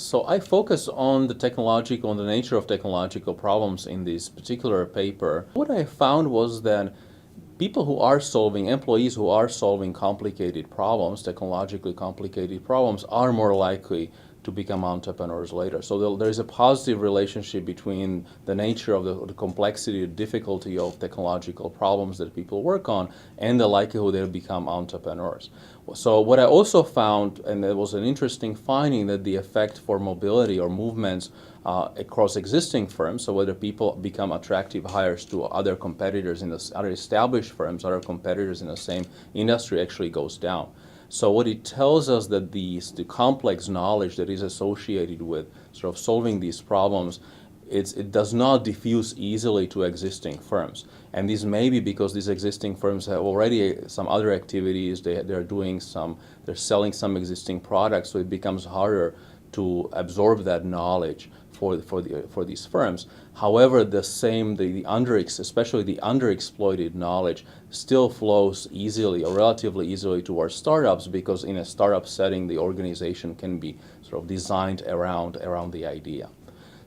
So I focus on the nature of technological problems in this particular paper. What I found was that employees who are solving complicated problems, technologically complicated problems, are more likely to become entrepreneurs later. So there is a positive relationship between the nature of the complexity, the difficulty of technological problems that people work on, and the likelihood they'll become entrepreneurs. So what I also found, and it was an interesting finding, that the effect for mobility or movements across existing firms, so whether people become attractive hires to other competitors other established firms, other competitors in the same industry, actually goes down. So what it tells us that the complex knowledge that is associated with sort of solving these problems, it does not diffuse easily to existing firms. And this may be because these existing firms have already some other activities, they're selling some existing products, so it becomes harder to absorb that knowledge for these firms. However, especially the underexploited knowledge still flows easily or relatively easily towards startups, because in a startup setting the organization can be sort of designed around the idea.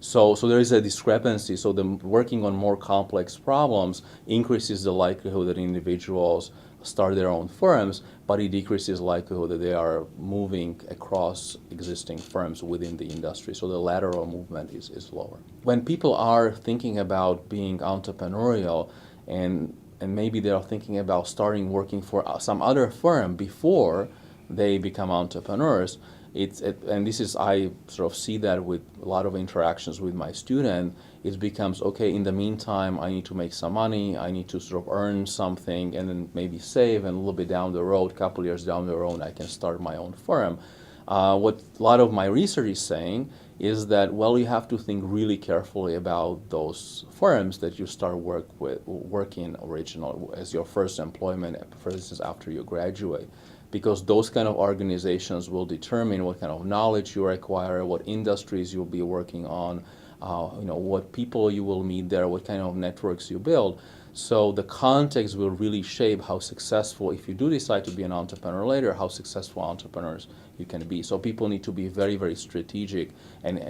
So there is a discrepancy. So working on more complex problems increases the likelihood that individuals start their own firms, but it decreases the likelihood that they are moving across existing firms within the industry. So the lateral movement is lower. When people are thinking about being entrepreneurial, and maybe they are thinking about working for some other firm before they become entrepreneurs, I sort of see that with a lot of interactions with my student. It becomes, okay, in the meantime, I need to make some money, I need to sort of earn something, and then maybe save, and a little bit down the road, a couple years down the road, I can start my own firm. What a lot of my research is saying is that, well, you have to think really carefully about those firms that you start working originally as your first employment, for instance, after you graduate. Because those kind of organizations will determine what kind of knowledge you acquire, what industries you'll be working on, what people you will meet there, what kind of networks you build. So the context will really shape how successful, if you do decide to be an entrepreneur later, how successful entrepreneurs you can be. So people need to be very, very strategic and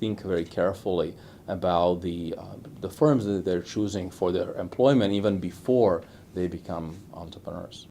think very carefully about the firms that they're choosing for their employment, even before they become entrepreneurs.